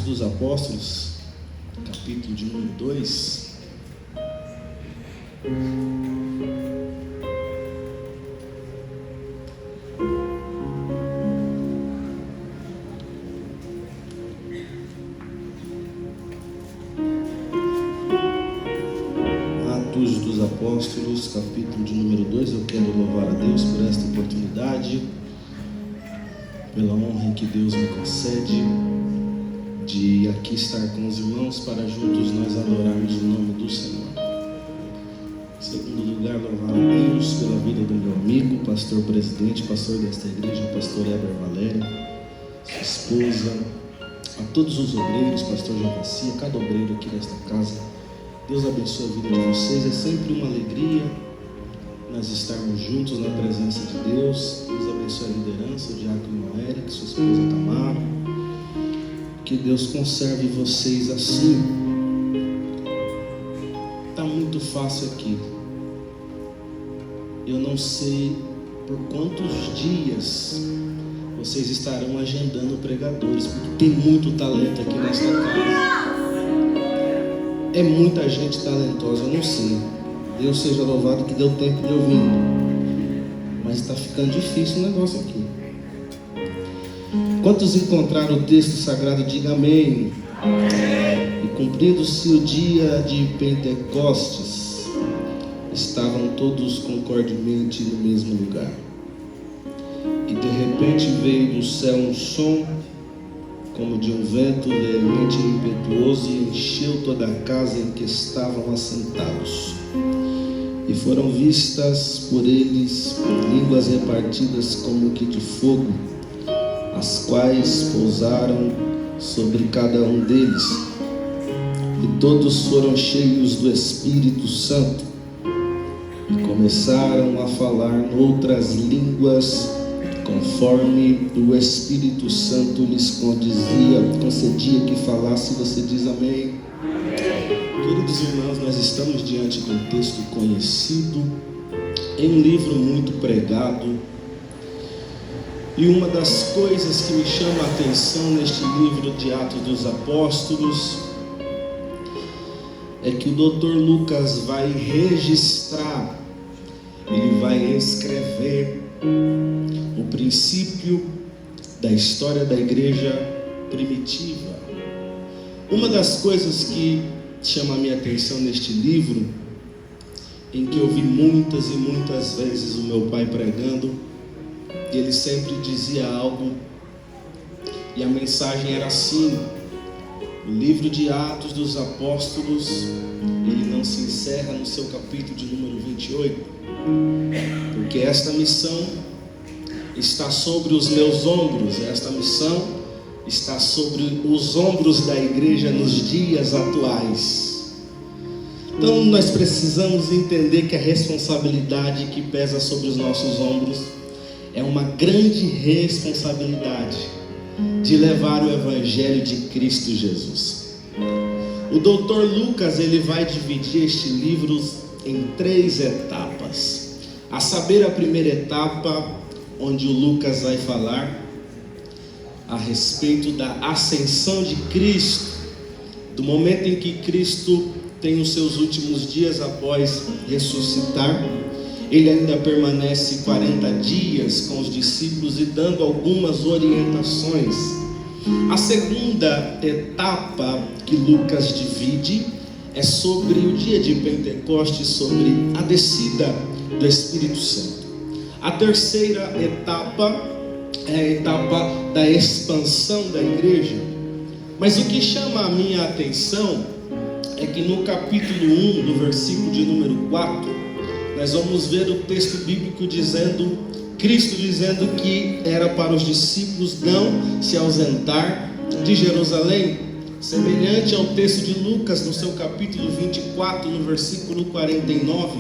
dos Apóstolos, capítulo de número 2. Atos dos Apóstolos, capítulo de número 2. Eu quero louvar a Deus por esta oportunidade, pela honra que Deus me concede de aqui estar com os irmãos para juntos nós adorarmos o nome do Senhor. Em segundo lugar, louvar a Deus pela vida do meu amigo, pastor presidente, pastor desta igreja, pastor Heber Valério, sua esposa, a todos os obreiros, pastor Javaci, a cada obreiro aqui nesta casa. Deus abençoe a vida de vocês. É sempre uma alegria nós estarmos juntos na presença de Deus. Deus abençoe a liderança, o diácono Eric, sua esposa Tamara. Que Deus conserve vocês assim. Está muito fácil aqui. Eu não sei por quantos dias vocês estarão agendando pregadores, porque tem muito talento aqui nesta casa. É muita gente talentosa, eu não sei. Deus seja louvado que deu tempo de eu vir. Mas está ficando difícil o negócio aqui. Quantos encontraram o texto sagrado? Diga amém. E cumprindo-se o dia de Pentecostes, estavam todos concordemente no mesmo lugar. E de repente veio do céu um som, como de um vento veemente e impetuoso, e encheu toda a casa em que estavam assentados. E foram vistas por eles línguas repartidas como que de fogo, as quais pousaram sobre cada um deles. E todos foram cheios do Espírito Santo e começaram a falar outras línguas, conforme o Espírito Santo lhes concedia que falasse. Você diz amém? Queridos irmãos, nós estamos diante de um texto conhecido, em um livro muito pregado. E uma das coisas que me chama a atenção neste livro de Atos dos Apóstolos é que o Dr. Lucas vai registrar, ele vai escrever o princípio da história da igreja primitiva. Uma das coisas que chama a minha atenção neste livro, em que eu vi muitas e muitas vezes o meu pai pregando, e ele sempre dizia algo, e a mensagem era assim: o livro de Atos dos Apóstolos, ele não se encerra no seu capítulo de número 28, porque esta missão está sobre os meus ombros, esta missão está sobre os ombros da igreja nos dias atuais. Então nós precisamos entender que a responsabilidade que pesa sobre os nossos ombros é uma grande responsabilidade de levar o Evangelho de Cristo Jesus. O Dr. Lucas, ele vai dividir este livro em 3 etapas. A saber, a primeira etapa, onde o Lucas vai falar a respeito da ascensão de Cristo, do momento em que Cristo tem os seus últimos dias após ressuscitar. Ele ainda permanece 40 dias com os discípulos e dando algumas orientações. A segunda etapa que Lucas divide é sobre o dia de Pentecostes, sobre a descida do Espírito Santo. A terceira etapa é a etapa da expansão da igreja. Mas o que chama a minha atenção é que no capítulo 1, do versículo de número 4, nós vamos ver o texto bíblico dizendo, Cristo dizendo que era para os discípulos não se ausentar de Jerusalém, semelhante ao texto de Lucas no seu capítulo 24, no versículo 49,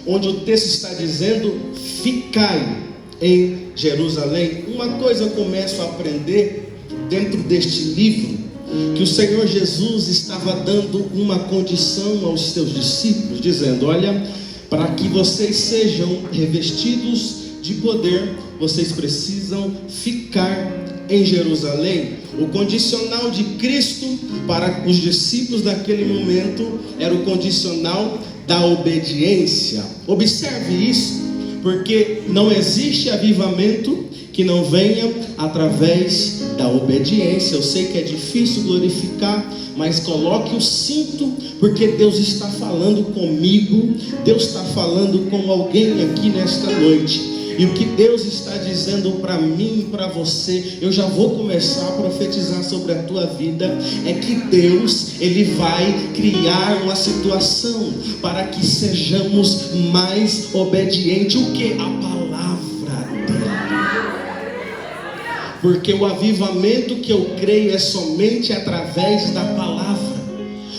onde o texto está dizendo, ficai em Jerusalém. Uma coisa eu começo a aprender dentro deste livro, que o Senhor Jesus estava dando uma condição aos seus discípulos, dizendo, olha, para que vocês sejam revestidos de poder, vocês precisam ficar em Jerusalém, o condicional de Cristo para os discípulos daquele momento era o condicional da obediência. Observe isso, porque não existe avivamento que não venha através da obediência. Eu sei que é difícil glorificar, mas coloque o cinto, porque Deus está falando comigo, Deus está falando com alguém aqui nesta noite. E o que Deus está dizendo para mim e para você, eu já vou começar a profetizar sobre a tua vida, é que Deus, Ele vai criar uma situação para que sejamos mais obedientes. O que? A palavra dele. Porque o avivamento que eu creio é somente através da palavra.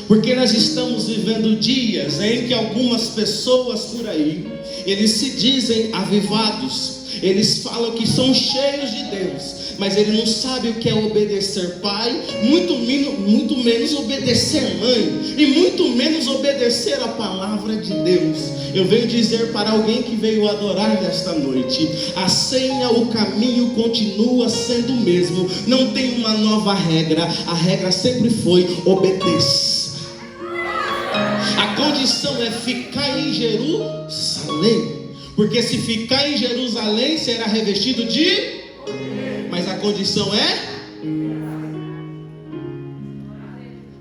Porque nós estamos vivendo dias em que algumas pessoas por aí, eles se dizem avivados, eles falam que são cheios de Deus, mas ele não sabe o que é obedecer pai, muito menos obedecer mãe, e muito menos obedecer a palavra de Deus. Eu venho dizer para alguém que veio adorar nesta noite, a senha, o caminho continua sendo o mesmo, não tem uma nova regra, a regra sempre foi obedecer. A condição é ficar em Jerusalém, porque se ficar em Jerusalém será revestido de... Mas a condição é...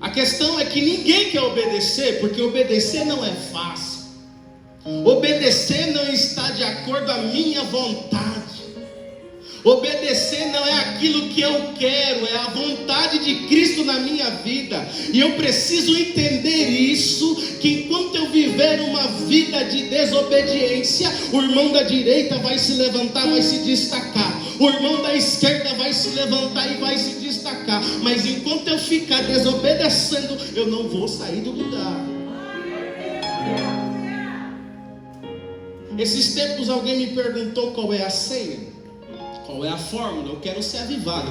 A questão é que ninguém quer obedecer, porque obedecer não é fácil. Obedecer não está de acordo com a minha vontade. Obedecer não é aquilo que eu quero, é a vontade de Cristo na minha vida. E eu preciso entender isso, que enquanto eu viver uma vida de desobediência, o irmão da direita vai se levantar, vai se destacar. O irmão da esquerda vai se levantar e vai se destacar. Mas enquanto eu ficar desobedecendo, eu não vou sair do lugar. Esses tempos alguém me perguntou qual é a senha. Qual é a fórmula? Eu quero ser avivado,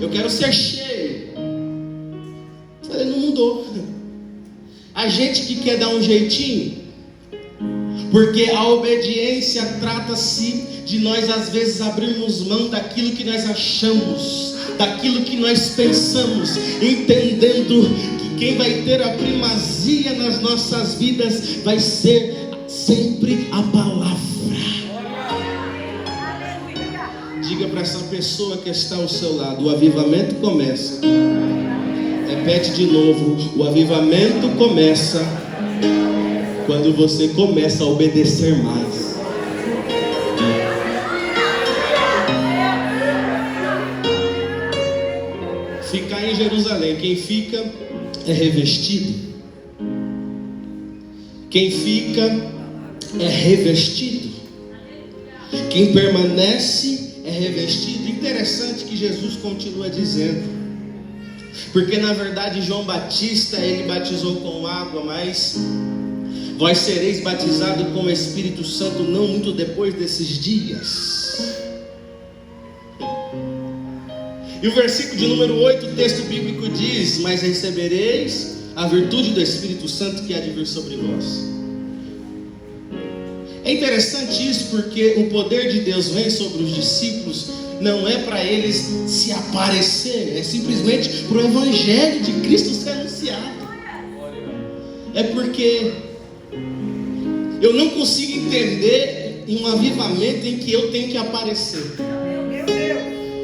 eu quero ser cheio. Eu falei, não mudou. A gente que quer dar um jeitinho, porque a obediência trata-se de nós às vezes abrirmos mão daquilo que nós achamos, daquilo que nós pensamos, entendendo que quem vai ter a primazia nas nossas vidas vai ser sempre a palavra. Diga para essa pessoa que está ao seu lado, o avivamento começa. Repete de novo, o avivamento começa quando você começa a obedecer mais. Ficar em Jerusalém, quem fica é revestido. Quem fica é revestido. Quem permanece é revestido. Interessante que Jesus continua dizendo, porque na verdade João Batista, ele batizou com água, mas vós sereis batizados com o Espírito Santo não muito depois desses dias. E o versículo de número 8, o texto bíblico diz, mas recebereis a virtude do Espírito Santo que há de vir sobre vós. É interessante isso, porque o poder de Deus vem sobre os discípulos, não é para eles se aparecer, é simplesmente para o Evangelho de Cristo ser anunciado. É porque eu não consigo entender um avivamento em que eu tenho que aparecer.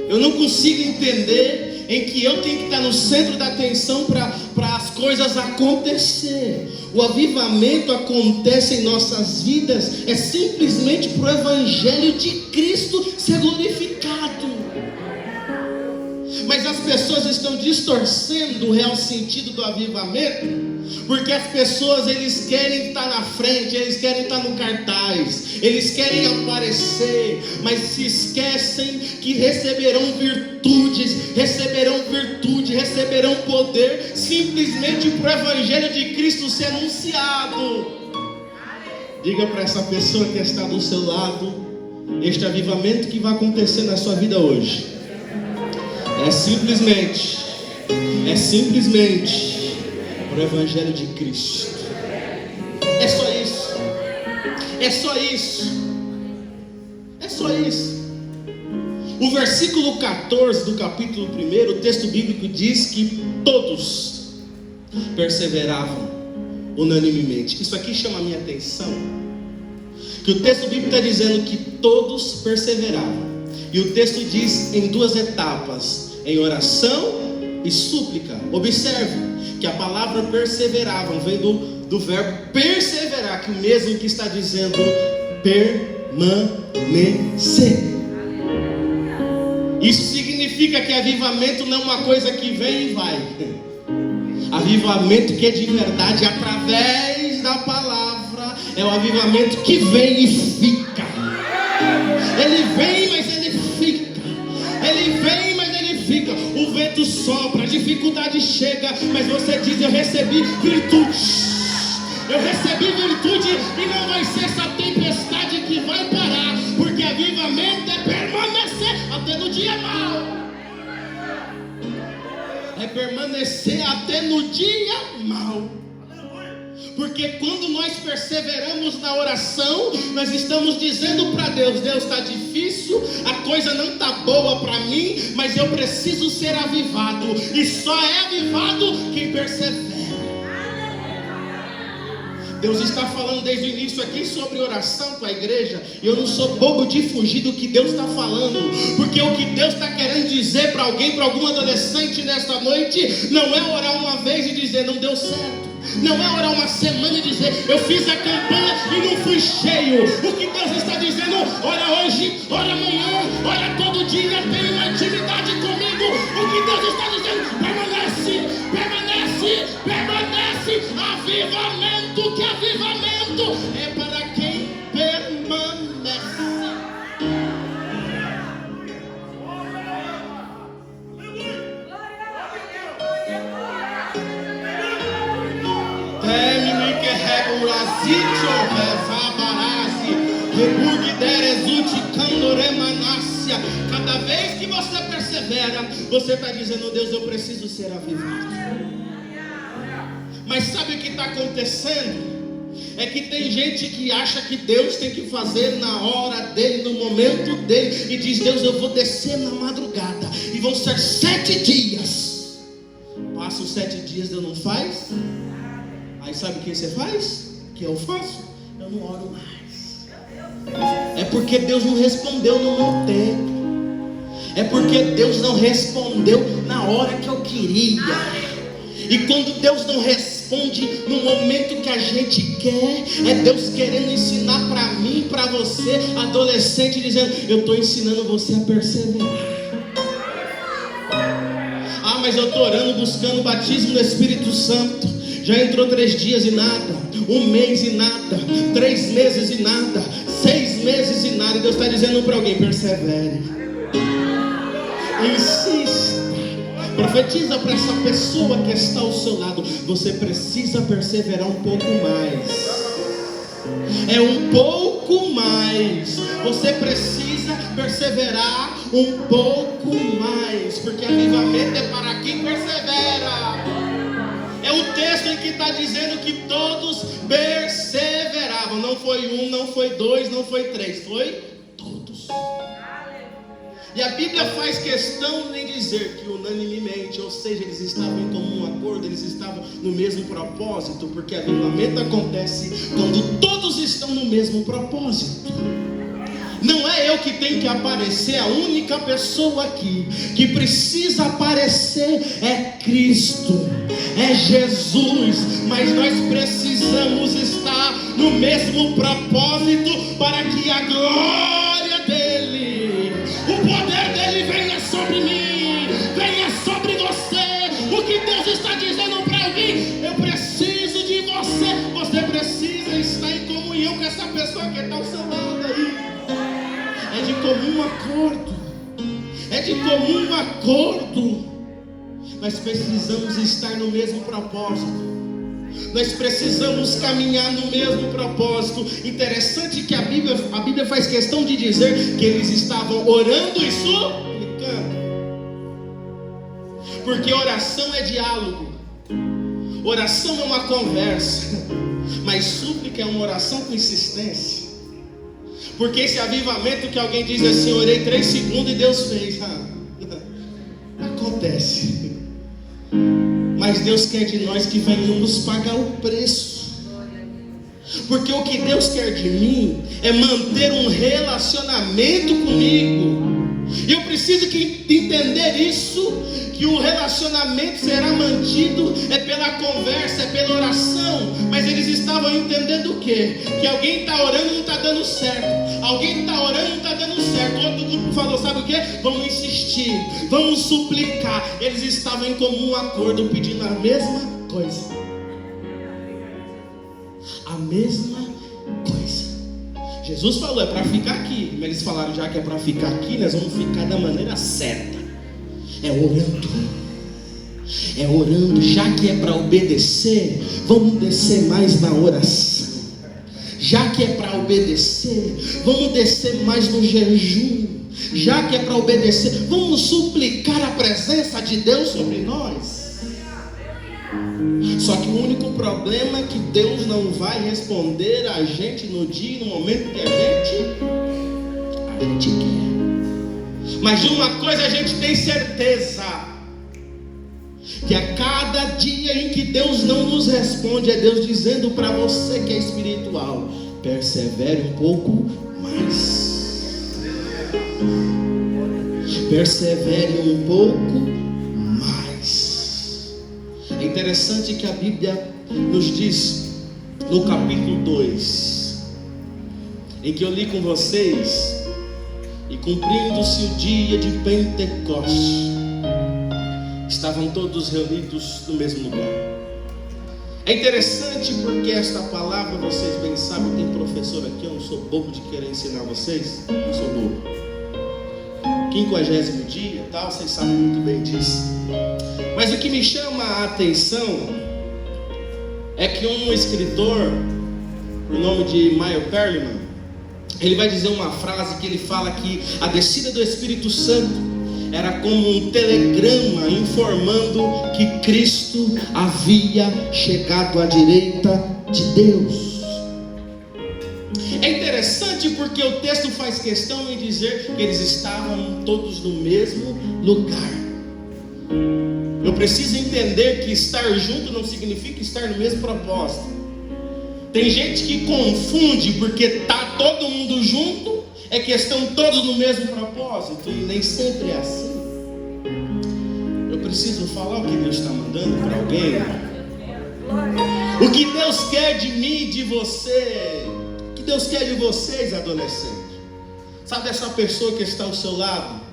Eu não consigo entender em que eu tenho que estar no centro da atenção para as coisas acontecer. O avivamento acontece em nossas vidas é simplesmente para o Evangelho de Cristo ser glorificado. Mas as pessoas estão distorcendo o real sentido do avivamento, porque as pessoas, eles querem estar na frente, eles querem estar no cartaz, eles querem aparecer, mas se esquecem que receberão virtudes, receberão poder, simplesmente para o Evangelho de Cristo ser anunciado. Diga para essa pessoa que está do seu lado, este avivamento que vai acontecer na sua vida hoje é simplesmente para o Evangelho de Cristo. É só isso. O versículo 14 do capítulo 1, o texto bíblico diz que todos perseveravam unanimemente. Isso aqui chama a minha atenção, que o texto bíblico está dizendo que todos perseveravam. E o texto diz em duas etapas, em oração e súplica. Observe que a palavra perseveravam vem do verbo perseverar, que o mesmo que está dizendo permanecer. Isso significa que avivamento não é uma coisa que vem e vai. Avivamento que é de verdade, através da palavra, é o avivamento que vem e fica. Ele vem, mas ele fica. Ele vem, mas ele fica. O vento sopra, a dificuldade chega, mas você diz: eu recebi virtude. Eu recebi virtude, e não vai ser essa tempestade que vai parar, porque avivamento é permanecer até no dia mau. É permanecer até no dia mau. Porque quando nós perseveramos na oração, nós estamos dizendo para Deus: Deus, está difícil, a coisa não está boa para mim, mas eu preciso ser avivado. E só é avivado quem persevera. Deus está falando desde o início aqui sobre oração com a igreja. E eu não sou bobo de fugir do que Deus está falando, porque o que Deus está querendo dizer para alguém, para algum adolescente nesta noite, não é orar uma vez e dizer: não deu certo. Não é orar uma semana e dizer: eu fiz a campanha e não fui cheio. O que Deus está dizendo: ora hoje, ora amanhã, ora todo dia, tenha uma intimidade comigo. O que Deus está dizendo: permanece, permanece, permanece. Avivamento, que avivamento é para quem permanece. Cada vez que você persevera, você está dizendo: Deus, eu preciso ser avivado. Mas sabe o que está acontecendo? É que tem gente que acha que Deus tem que fazer na hora dele, no momento dele, e diz: Deus, eu vou descer na madrugada, e vão ser 7 dias. Passa os 7 dias, Deus não faz. Aí sabe o que você faz? O que eu faço? Eu não oro mais. É porque Deus não respondeu no meu tempo. É porque Deus não respondeu na hora que eu queria. E quando Deus não responde no momento que a gente quer, é Deus querendo ensinar para mim, para você, adolescente, dizendo: eu estou ensinando você a perseverar. Ah, mas eu estou orando, buscando o batismo do Espírito Santo. Já entrou 3 dias e nada, 1 mês e nada, 3 meses e nada, 6 meses e nada. E Deus está dizendo para alguém: persevere, insista. Profetiza para essa pessoa que está ao seu lado: você precisa perseverar um pouco mais. É um pouco mais. Você precisa perseverar um pouco mais, porque avivamento é para quem persevera. É o texto em que está dizendo que todos perseveravam. Não foi 1, não foi 2, não foi 3, foi todos. E a Bíblia faz questão de dizer que unanimemente, ou seja, eles estavam em comum acordo, eles estavam no mesmo propósito, porque avivamento acontece quando todos estão no mesmo propósito. Não é eu que tenho que aparecer, a única pessoa aqui que precisa aparecer é Cristo, é Jesus, mas nós precisamos estar no mesmo propósito para que a glória dele, o poder dele venha sobre mim, venha sobre você. O que Deus está dizendo para alguém: eu preciso de você. Você precisa estar em comunhão com essa pessoa que está ao seu lado aí. É de comum acordo. É de comum acordo. Nós precisamos estar no mesmo propósito. Nós precisamos caminhar no mesmo propósito. Interessante que a Bíblia faz questão de dizer que eles estavam orando e suplicando. Porque oração é diálogo. Oração é uma conversa. Mas súplica é uma oração com insistência. Porque esse avivamento que alguém diz assim, eu orei 3 segundos e Deus fez. Acontece. Mas Deus quer de nós que venhamos pagar o preço. Porque o que Deus quer de mim é manter um relacionamento comigo. E eu preciso entender isso, que o relacionamento será mantido pela conversa, pela oração. Mas eles estavam entendendo o quê? Que alguém está orando e não está dando certo. Alguém está orando e não está dando certo. Outro grupo falou, sabe o quê? Vamos insistir, vamos suplicar. Eles estavam em comum acordo, pedindo a mesma coisa. A mesma coisa. Jesus falou, é para ficar aqui. Mas eles falaram, já que é para ficar aqui, nós vamos ficar da maneira certa. É orando. É orando. Já que é para obedecer, vamos descer mais na oração. Já que é para obedecer, vamos descer mais no jejum. Já que é para obedecer, vamos suplicar a presença de Deus sobre nós. Só que o único problema é que Deus não vai responder a gente no dia e no momento que a gente quer. Mas de uma coisa a gente tem certeza, que a cada dia em que Deus não nos responde, é Deus dizendo para você que é espiritual, persevere um pouco mais. Persevere um pouco mais. É interessante que a Bíblia nos diz no capítulo 2, em que eu li com vocês, e cumprindo-se o dia de Pentecostes, estavam todos reunidos no mesmo lugar. É interessante porque esta palavra, vocês bem sabem, tem professor aqui, eu não sou bobo de querer ensinar vocês, não sou bobo. 50º dia e tal, vocês sabem muito bem disso. Mas o que me chama a atenção é que um escritor, por nome de Meyer Perlman, ele vai dizer uma frase que ele fala que a descida do Espírito Santo era como um telegrama informando que Cristo havia chegado à direita de Deus. É interessante porque o texto faz questão em dizer que eles estavam todos no mesmo lugar. Eu preciso entender que estar junto não significa estar no mesmo propósito. Tem gente que confunde porque está todo mundo junto, é que estão todos no mesmo propósito, e nem sempre é assim. Eu preciso falar o que Deus está mandando para alguém. O que Deus quer de mim e de você. O que Deus quer de vocês, adolescentes. Sabe essa pessoa que está ao seu lado?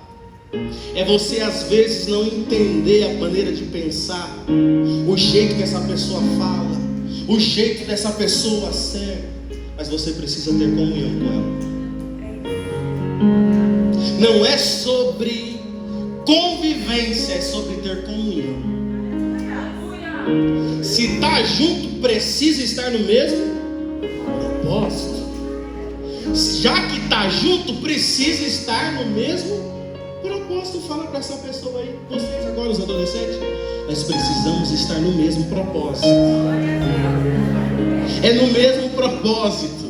É você às vezes não entender a maneira de pensar, o jeito que essa pessoa fala, o jeito dessa pessoa ser, mas você precisa ter comunhão com ela. Não é sobre convivência, é sobre ter comunhão. Se está junto, precisa estar no mesmo propósito. Já que está junto, precisa estar no mesmo propósito. Fala para essa pessoa aí, vocês agora, os adolescentes, nós precisamos estar no mesmo propósito. É no mesmo propósito.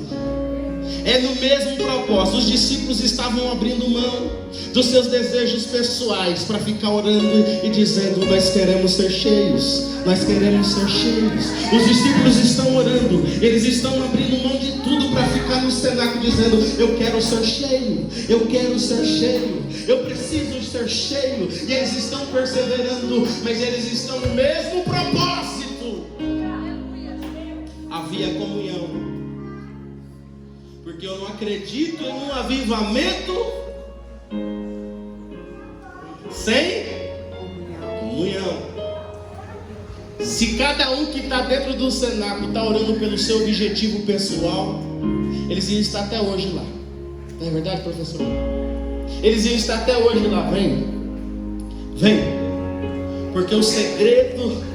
É no mesmo propósito. Os discípulos estavam abrindo mão dos seus desejos pessoais para ficar orando e dizendo: nós queremos ser cheios, nós queremos ser cheios. Os discípulos estão orando, eles estão abrindo mão de tudo para ficar no cenáculo dizendo: eu quero ser cheio, eu quero ser cheio, eu preciso ser cheio. E eles estão perseverando, mas eles estão no mesmo propósito. Havia comunhão, porque eu não acredito em um avivamento sem comunhão. Se cada um que está dentro do cenáculo está orando pelo seu objetivo pessoal, eles iam estar até hoje lá. Não é verdade, professor? Eles iam estar até hoje lá. Vem, porque o segredo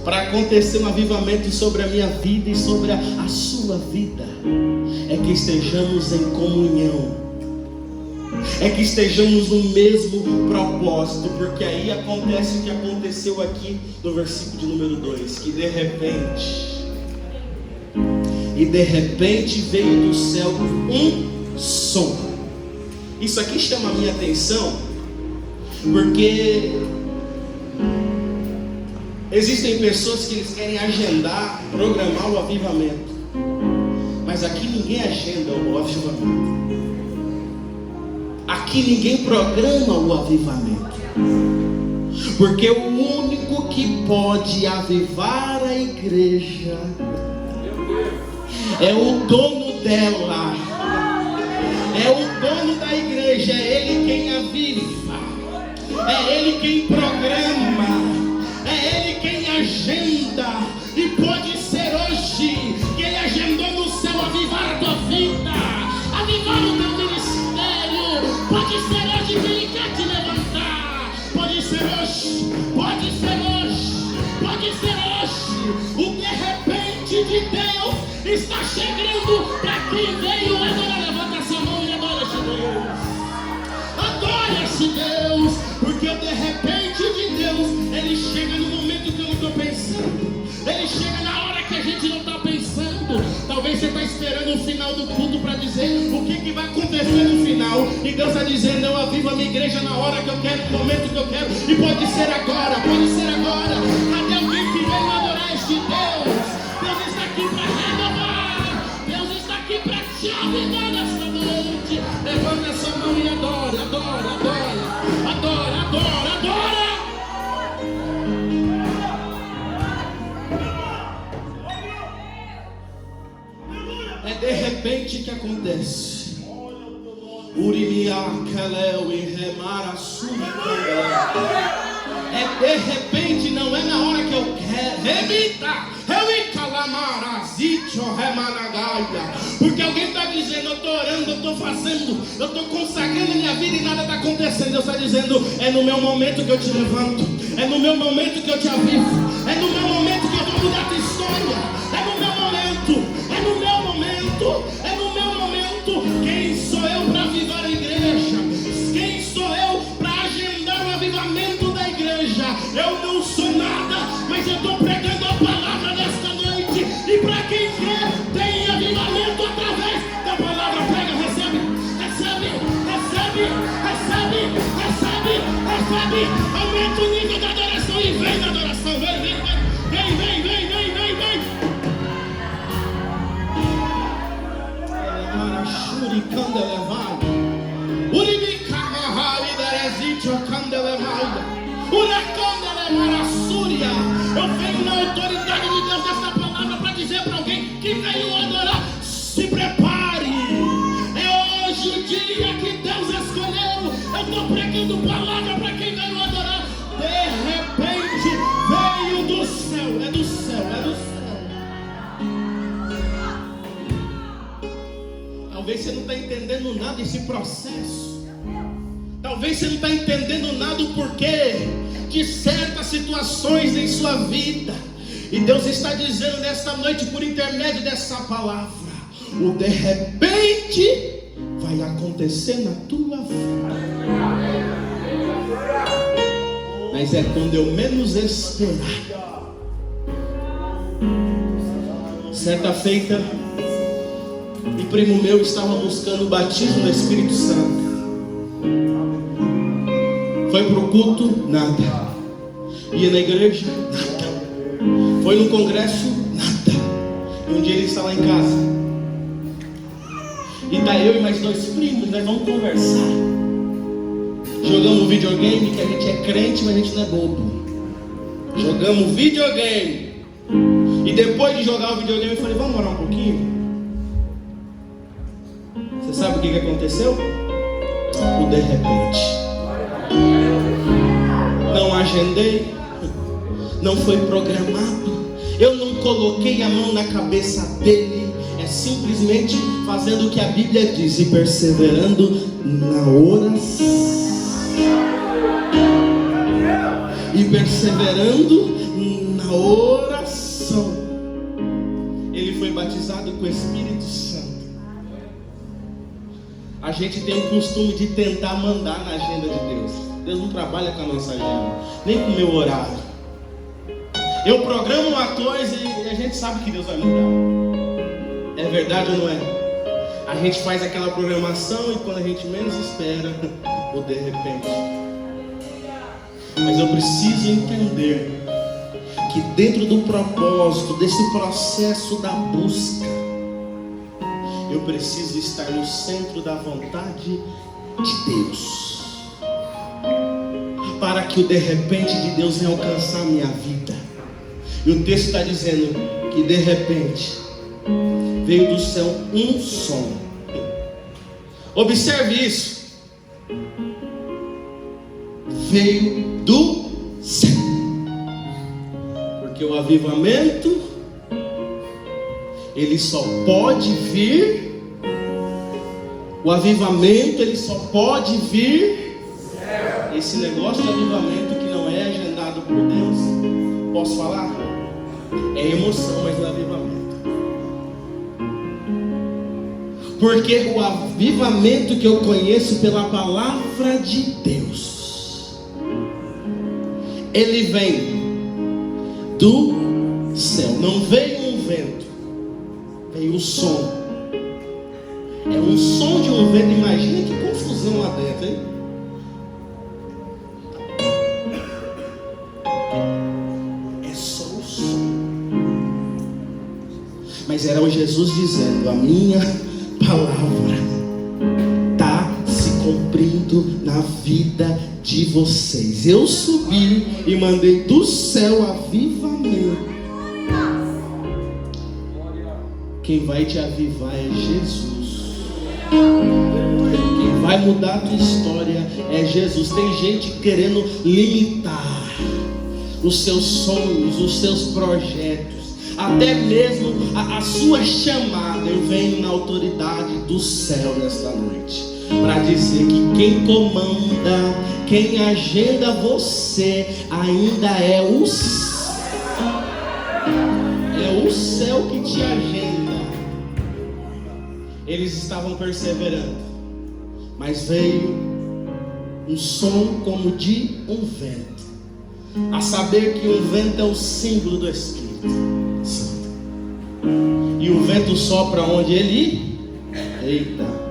para acontecer um avivamento sobre a minha vida e sobre a sua vida é que estejamos em comunhão, é que estejamos no mesmo propósito. Porque aí acontece o que aconteceu aqui no versículo de número 2, que de repente veio do céu um som. Isso aqui chama a minha atenção, porque existem pessoas que eles querem agendar, programar o avivamento, mas aqui ninguém agenda o avivamento. Aqui ninguém programa o avivamento, porque o único que pode avivar a igreja é o dono dela, é o dono da igreja, é ele quem aviva, é ele quem programa, é ele quem agenda. E pode ser hoje que ele agendou no céu avivar a tua vida, avivar o teu ministério. Pode ser hoje que ele quer te levantar, pode ser hoje, pode ser hoje, pode ser hoje. O de repente de Deus está chegando para quem veio adorar. Levanta essa mão e adora esse Deus. Adora esse Deus, porque o de repente de Deus, ele chega no momento que eu não estou pensando. Ele chega na hora que a gente não está pensando. Talvez você está esperando o final do culto para dizer o que vai acontecer no final. E Deus está dizendo: eu avivo a minha igreja na hora que eu quero, no momento que eu quero. E pode ser agora, pode ser agora. Cadê alguém que veio adorar este Deus? Deus está aqui para renovar. Deus está aqui para te avivar nesta noite. Levanta essa mão e adora, adora, adora, adora, adora, adora. É de repente que acontece. Urimia, Keleu e Remara, é de repente, não é na hora que eu quero. Remita, porque alguém está dizendo: eu estou orando, eu estou fazendo, eu estou consagrando minha vida e nada está acontecendo. Deus está dizendo: é no meu momento que eu te levanto, é no meu momento que eu te avivo, é no meu momento que eu vou mudar a tua história, é no meu momento, é no meu momento, é no meu momento. Quem sou eu para avivar a igreja? Quem sou eu para agendar o avivamento da igreja? Eu não sou nada, mas eu estou pregando a palavra nesta noite. E para quem quer, tem avivamento através da palavra. Pega, recebe, recebe, recebe, recebe, recebe, recebe. Aumenta o nível da adoração e vem na adoração. Vem, vem, vem, vem, vem, vem, vem, vem. Shuri candelevado, Uribica Mahali Derezitio candelevado, Uracandelevara Súria. Eu venho na autoridade de Deus dessa palavra para dizer para alguém que veio adorar: se prepare. É hoje o dia que Deus escolheu. Eu estou pregando palavra para quem veio adorar. De repente veio do céu, é do céu, é do céu. Talvez você não está entendendo nada desse processo. Talvez você não está entendendo nada do porquê de certas situações em sua vida. E Deus está dizendo nesta noite, por intermédio dessa palavra: o de repente vai acontecer na tua vida. Mas é quando eu menos esperar. Certa feita, um primo meu estava buscando o batismo do Espírito Santo. Foi para o culto, nada. Ia na igreja, nada. Foi no congresso, nada. E um dia ele está lá em casa. E está eu e mais 2 primos, nós vamos conversar. Jogamos videogame, que a gente é crente, mas a gente não é bobo. Jogamos videogame. E depois de jogar o videogame, eu falei: vamos orar um pouquinho? Você sabe o que aconteceu? O de repente. Não agendei, não foi programado, eu não coloquei a mão na cabeça dele. É simplesmente fazendo o que a Bíblia diz e perseverando na oração. E perseverando na oração, ele foi batizado com o Espírito Santo. A gente tem o costume de tentar mandar na agenda de Deus. Deus não trabalha com a nossa agenda, nem com o meu horário. Eu programo uma coisa e a gente sabe que Deus vai mudar. É verdade ou não é? A gente faz aquela programação e quando a gente menos espera, ou de repente. Mas eu preciso entender que dentro do propósito, desse processo da busca, eu preciso estar no centro da vontade de Deus, para que o de repente de Deus venha alcançar a minha vida. E o texto está dizendo que de repente veio do céu um som. Observe isso. Veio do céu. Porque o avivamento, ele só pode vir. O avivamento, ele só pode vir. Esse negócio de avivamento que não é agendado por Deus, posso falar? É emoção, mas não é avivamento. Porque o avivamento que eu conheço pela palavra de Deus, ele vem do céu. Não veio um vento, veio o som. É um som de um vento. Imagina que confusão lá dentro, hein? É só o som. Mas era o Jesus dizendo: a minha palavra está se cumprindo na vida de vocês. Eu subi e mandei do céu avivamento. Quem vai te avivar é Jesus. Quem vai mudar a tua história é Jesus. Tem gente querendo limitar os seus sonhos, os seus projetos, até mesmo a sua chamada. Eu venho na autoridade do céu nesta noite para dizer que quem comanda, quem agenda você ainda é o céu. É o céu que te agenda. Eles estavam perseverando, mas veio um som como de um vento, a saber que o vento é o símbolo do Espírito Santo. E o vento sopra onde ele... Eita!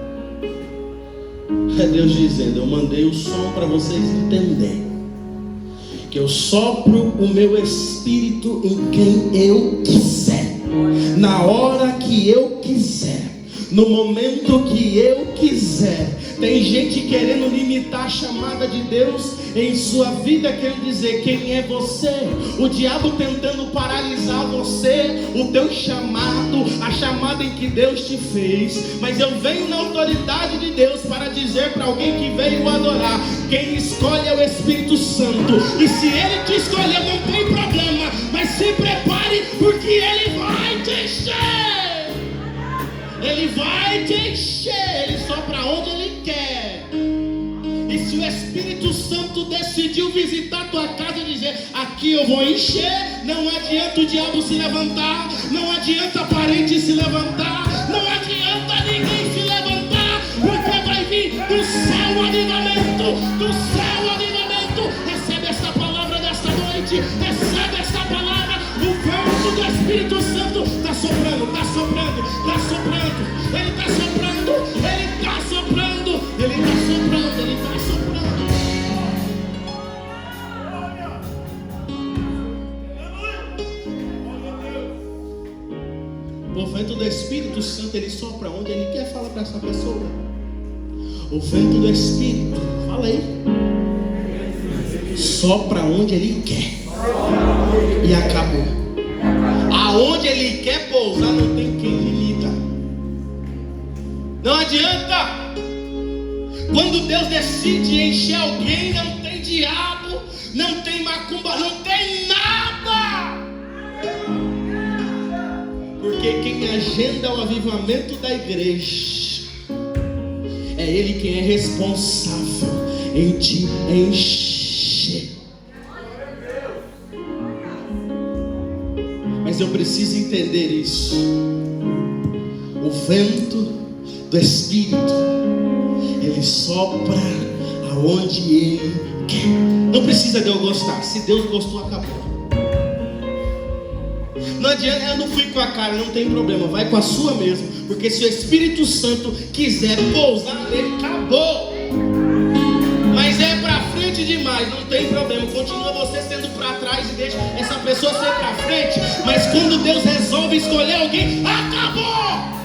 É Deus dizendo: eu mandei o som para vocês entenderem que eu sopro o meu Espírito em quem eu quiser, na hora que eu quiser, no momento que eu quiser. Tem gente querendo limitar a chamada de Deus em sua vida, querendo dizer quem é você. O diabo tentando paralisar você, o teu chamado, a chamada em que Deus te fez. Mas eu venho na autoridade de Deus para dizer para alguém que veio adorar: quem escolhe é o Espírito Santo. E se Ele te escolher, não tem problema, mas se prepare, porque Ele vai te encher. Ele vai te encher. Ele sopra onde Ele quer. E se o Espírito Santo decidiu visitar tua casa e dizer: aqui eu vou encher, não adianta o diabo se levantar, não adianta parente se levantar, não adianta ninguém se levantar, porque vai vir do céu o avivamento, do céu o avivamento. Recebe esta palavra desta noite, recebe esta palavra. O vento do Espírito Santo está soprando, está soprando, está soprando. Ele está soprando, Ele está soprando, Ele está soprando, Ele está soprando. O vento do Espírito Santo, ele sopra onde Ele quer. Fala para essa pessoa: o vento do Espírito, fala aí, sopra onde Ele quer. E acabou. Aonde Ele quer pousar, não tem quem limita. Não adianta. Quando Deus decide encher alguém, não tem diabo, não tem macumba, não tem nada. Porque quem agenda o avivamento da igreja é Ele quem é responsável em te encher. Mas eu preciso entender isso. O vento do Espírito, ele sopra aonde Ele quer. Não precisa de eu gostar. Se Deus gostou, acabou. Não adianta, eu não fui com a cara, não tem problema, vai com a sua mesmo. Porque se o Espírito Santo quiser pousar nele, acabou. Mas é para frente demais, não tem problema. Continua você sendo para trás e deixa essa pessoa ser para frente. Mas quando Deus resolve escolher alguém, acabou.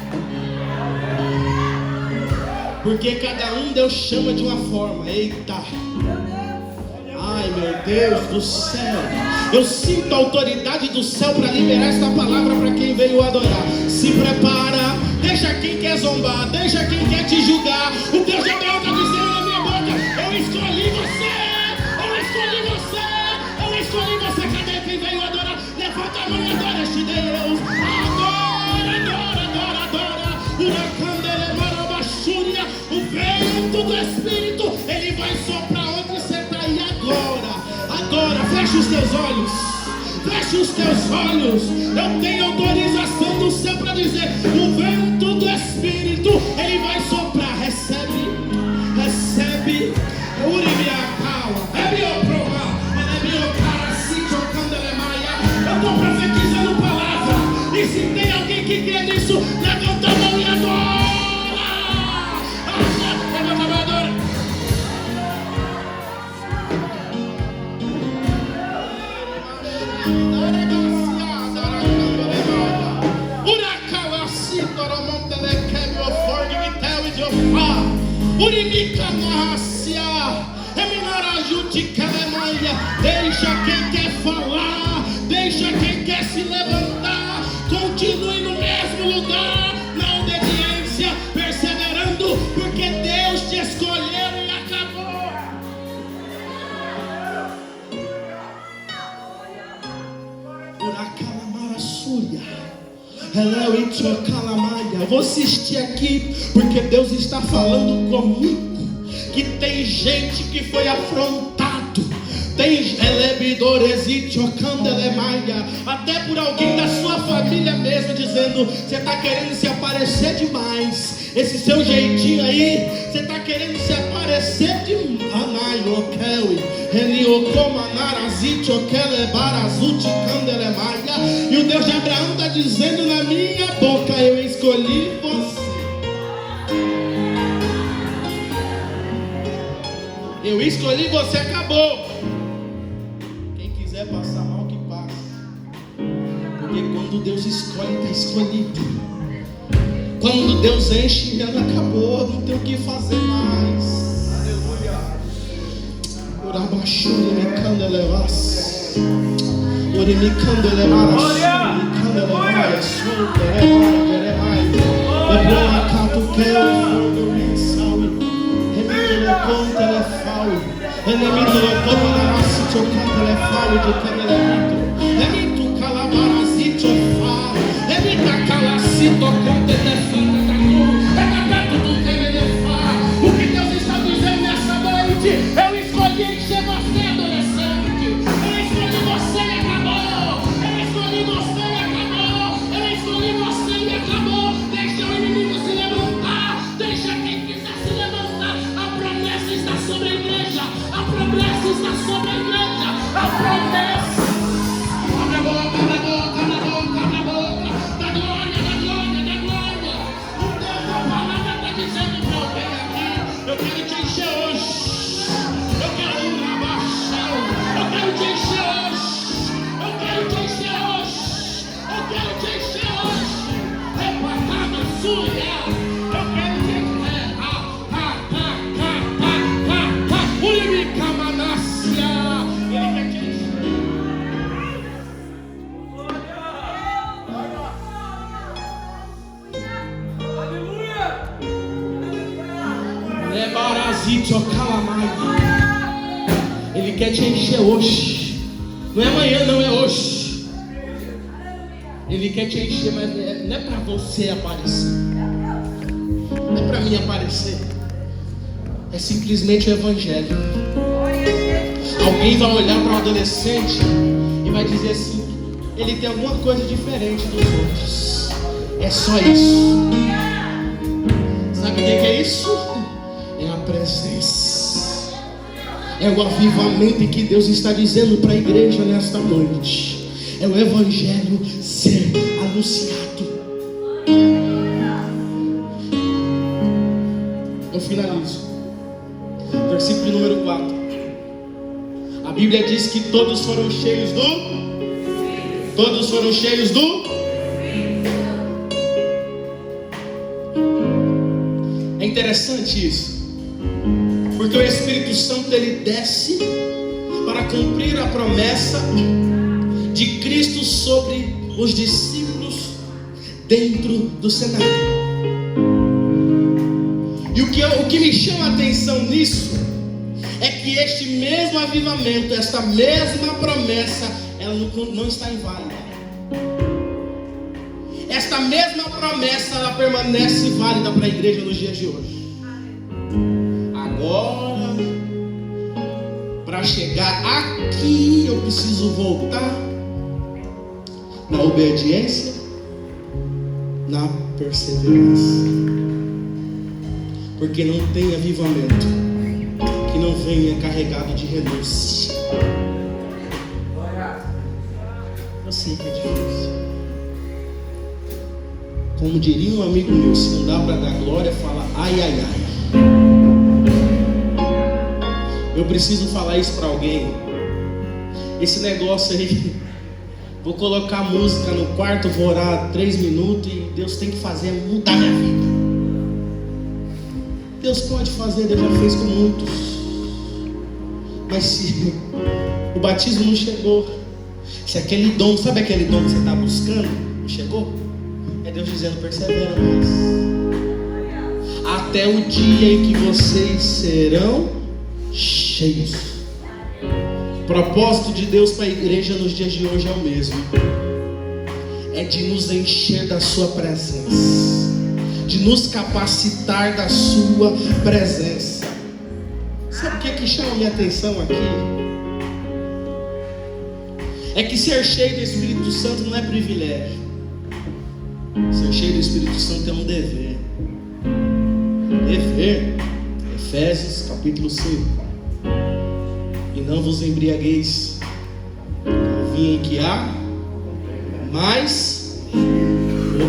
Porque cada um Deus chama de uma forma. Eita! Ai, meu Deus do céu. Eu sinto a autoridade do céu para liberar esta palavra para quem veio adorar. Se prepara. Deixa quem quer zombar. Deixa quem quer te julgar. O Deus de Abraão está dizendo na minha boca: eu escolhi você. Eu escolhi você. Eu escolhi você. Cadê quem veio adorar? Levanta a mão e adora este Deus. Adora, adora, adora, adora. O vento do Espírito, ele vai soprar onde você está aí agora. Agora, fecha os teus olhos. Fecha os teus olhos. Eu tenho autorização do céu para dizer: o vento do Espírito, ele vai soprar. Recebe, recebe. Eu estou profetizando palavra. E se tem alguém que crê nisso, levanta a mão e adora. Deixa quem quer falar, deixa quem quer se levantar, continue no mesmo lugar, na obediência, perseverando, porque Deus te escolheu e acabou. Eu vou assistir aqui, porque Deus está falando comigo, que tem gente que foi afrontado, tem até por alguém da sua família mesmo, dizendo: você está querendo se aparecer demais, esse seu jeitinho aí, você está querendo se aparecer demais. E o Deus de Abraão está dizendo na minha boca: eu escolhi você. Eu escolhi você, acabou. Quem quiser passar mal, que passe. Porque quando Deus escolhe, está escolhido. Quando Deus enche, já acabou, não tem o que fazer mais. Aleluia. Urabachuri me candelevas. Uri me candelevas. Candelevas. Lebron canto quero me salve. Remito conta le fau. Remito conta la masito conta le fau de candelemito. Remito calabarazito fa. Remita calacito conta le fau. O que Deus está dizendo nessa noite? Eu escolhi encher você, adolescente. Eu escolhi você e acabou. Eu escolhi você e acabou. Eu escolhi você e acabou. Deixa o inimigo se levantar. Deixa quem quiser se levantar. A promessa está sobre a igreja. A promessa está sobre a igreja. A promessa. Abre a boca, abre a boca, abre a boca, abre a boca. Da glória, da glória, da glória. O Deus da palavra está dizendo para alguém aqui: eu quero te encher hoje. Eu quero ir na baixa. Eu quero te encher hoje. Eu quero te encher hoje. Eu quero te encher hoje. Repatada sua. Eu quero te encher. Única manácia. Ele quer te encher. Ele quer te encher hoje. Não é amanhã, não, é hoje. Ele quer te encher, mas não é para você aparecer. Não é para mim aparecer. É simplesmente o evangelho. Alguém vai olhar para o adolescente e vai dizer assim: ele tem alguma coisa diferente dos outros. É só isso. Sabe o que é isso? É a presença. É o avivamento que Deus está dizendo para a igreja nesta noite. É o evangelho ser anunciado. Eu finalizo. Versículo número 4. A Bíblia diz que todos foram cheios do... Todos foram cheios do... É interessante isso, porque o Espírito Santo ele desce para cumprir a promessa de Cristo sobre os discípulos dentro do cenário. E o que me chama a atenção nisso é que este mesmo avivamento, esta mesma promessa, ela não está inválida. Esta mesma promessa, ela permanece válida para a igreja nos dias de hoje. Agora, para chegar aqui, eu preciso voltar na obediência, na perseverança. Porque não tem avivamento que não venha carregado de renúncia. Eu sei que é difícil. Como diria um amigo meu, se não dá para dar glória, fala ai, ai, ai. Eu preciso falar isso para alguém. Esse negócio aí, vou colocar música no quarto, vou orar 3 minutos e Deus tem que fazer mudar minha vida. Deus pode fazer, Deus já fez com muitos. Mas se o batismo não chegou, se aquele dom, sabe aquele dom que você está buscando, não chegou? É Deus dizendo, persevera mais. Até o dia em que vocês serão cheios. O propósito de Deus para a igreja nos dias de hoje é o mesmo. É de nos encher da sua presença, de nos capacitar da sua presença. Sabe o que chama minha atenção aqui? É que ser cheio do Espírito Santo não é privilégio. Ser cheio do Espírito Santo é um dever. Dever. Efésios capítulo 5. E não vos embriagueis com vinho em que há, mas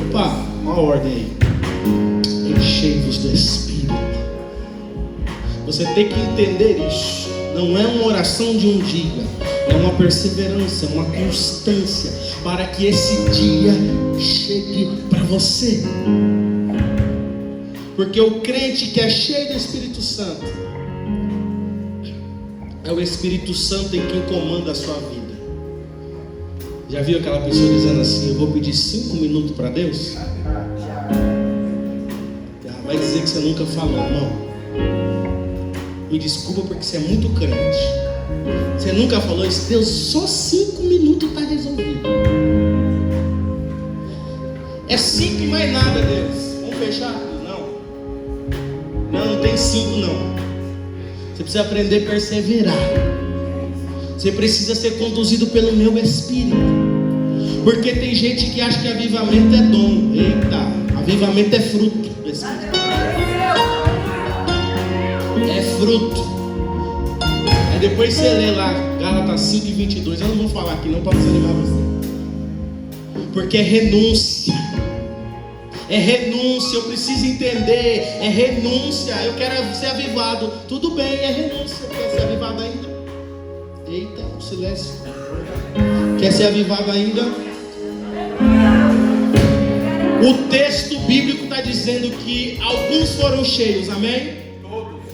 opa, uma ordem aí. Enchei-vos do Espírito. Você tem que entender isso. Não é uma oração de um dia, é uma perseverança, uma constância para que esse dia chegue para você. Porque o crente que é cheio do Espírito Santo é o Espírito Santo em quem comanda a sua vida. Já viu aquela pessoa dizendo assim, eu vou pedir 5 minutos para Deus? Vai dizer que você nunca falou, irmão. Me desculpa porque você é muito crente. Você nunca falou isso, Deus, só 5 minutos está resolvido. É 5 e mais nada, Deus. Vamos fechar? Não tem 5 não. Você precisa aprender a perseverar. Você precisa ser conduzido pelo meu Espírito. Porque tem gente que acha que avivamento é dom. Eita, avivamento é fruto do Espírito. É fruto. Aí depois você lê lá Gálatas 5:22. Eu não vou falar aqui não para desanimar você. Porque é renúncia. É renúncia, eu preciso entender. É renúncia, eu quero ser avivado. Tudo bem, é renúncia. Quer ser avivado ainda? Eita, silêncio. Quer ser avivado ainda? O texto bíblico está dizendo que alguns foram cheios, amém?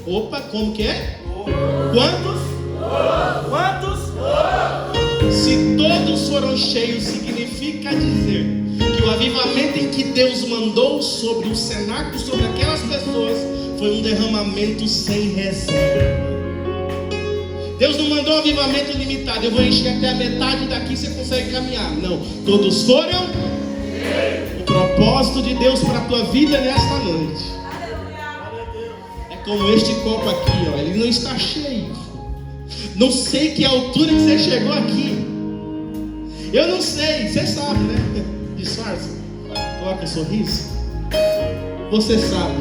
Opa, como que é? Quantos? Quantos? Se todos foram cheios, significa dizer que o avivamento em que Deus mandou sobre o cenáculo, sobre aquelas pessoas, foi um derramamento sem reserva. Deus não mandou um avivamento limitado. Eu vou encher até a metade daqui, você consegue caminhar. Não, todos foram. O propósito de Deus para a tua vida nesta noite é como este copo aqui, ó, ele não está cheio. Não sei que altura que você chegou aqui. Eu não sei, você sabe, né? Disfarça, coloca um sorriso. Você sabe.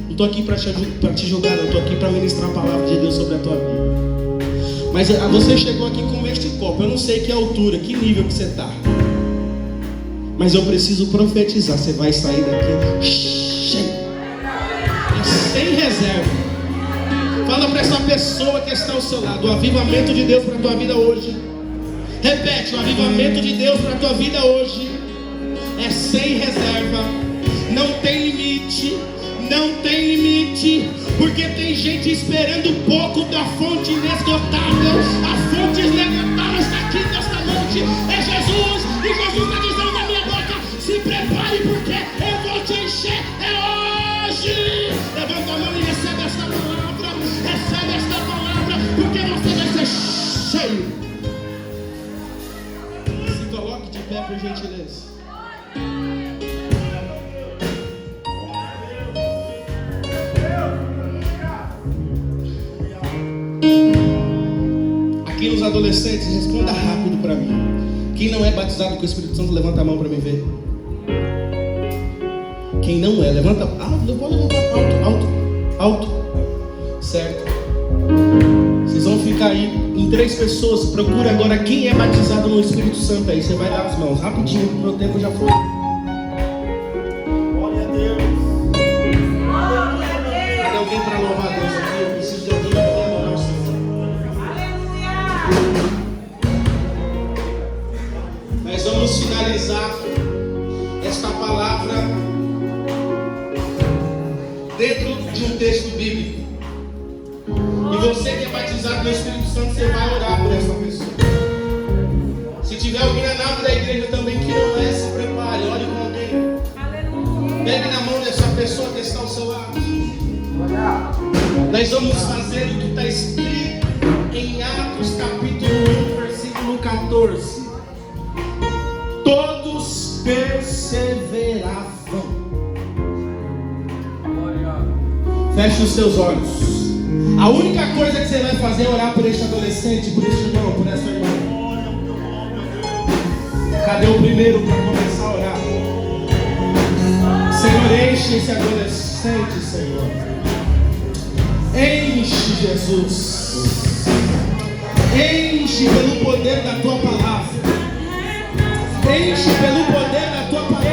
Não estou aqui para te julgar, não. Estou aqui para ministrar a palavra de Deus sobre a tua vida. Mas você chegou aqui com este copo. Eu não sei que altura, que nível que você está. Mas eu preciso profetizar. Você vai sair daqui cheio. sem reserva. Fala para essa pessoa que está ao seu lado: o avivamento de Deus para a tua vida hoje. Repete: o avivamento de Deus para a tua vida hoje é sem reserva. Não tem limite. Não tem limite. Porque tem gente esperando um pouco da fonte inesgotável. A fonte inesgotável está aqui nesta noite. É Jesus. E Jesus está dizendo na minha boca: se prepare, porque eu vou te encher. É hoje. Levanta a mão e recebe esta palavra. Recebe esta palavra, porque você vai ser cheio. Se coloque de pé, por gentileza. Aqui nos adolescentes, responda rápido para mim. Quem não é batizado com o Espírito Santo, levanta a mão para mim ver. Quem não é, levanta. Eu vou levantar alto. Certo? Vocês vão ficar aí em 3 pessoas. Procura agora quem é batizado no Espírito Santo aí. Você vai dar as mãos rapidinho, o meu tempo já foi. Glória a Deus. Tem alguém para louvar a Deus aqui? Eu preciso de alguém para adorar o Senhor. Aleluia. Mas vamos finalizar esta palavra dentro de um texto bíblico. E você que é batizado no Espírito Santo, você vai orar por essa pessoa. Se tiver alguém na nave da igreja também que não é, se prepare, ore com alguém. Pegue na mão dessa pessoa que está ao seu lado. Nós vamos fazer o que está escrito em Atos capítulo 1, versículo 14. Todos perseveravam. Feche os seus olhos. A única coisa que você vai fazer é orar por este adolescente, por este irmão, por essa irmã. Cadê o primeiro para começar a orar? Senhor, enche esse adolescente, Senhor. Enche, Jesus. Enche pelo poder da tua palavra. Enche pelo poder da tua palavra.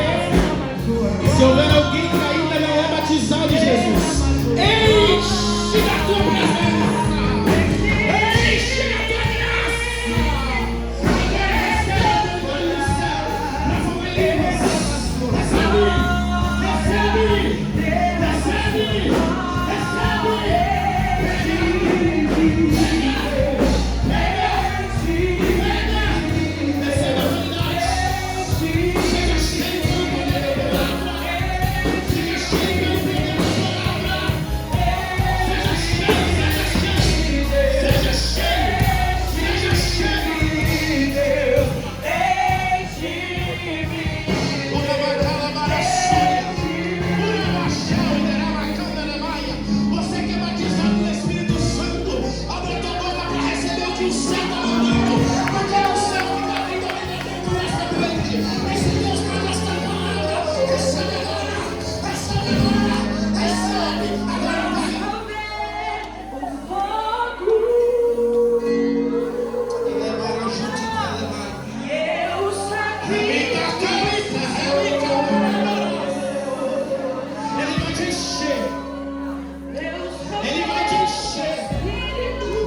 Se houver alguém que ainda não é batizado, Jesus, enche da tua presença. Enche da tua graça. Agora recebe a tua bênção. Na família,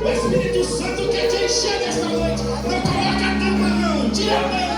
O Espírito Santo quer te encher nesta noite. Não coloca a tampa não. Tira a mão.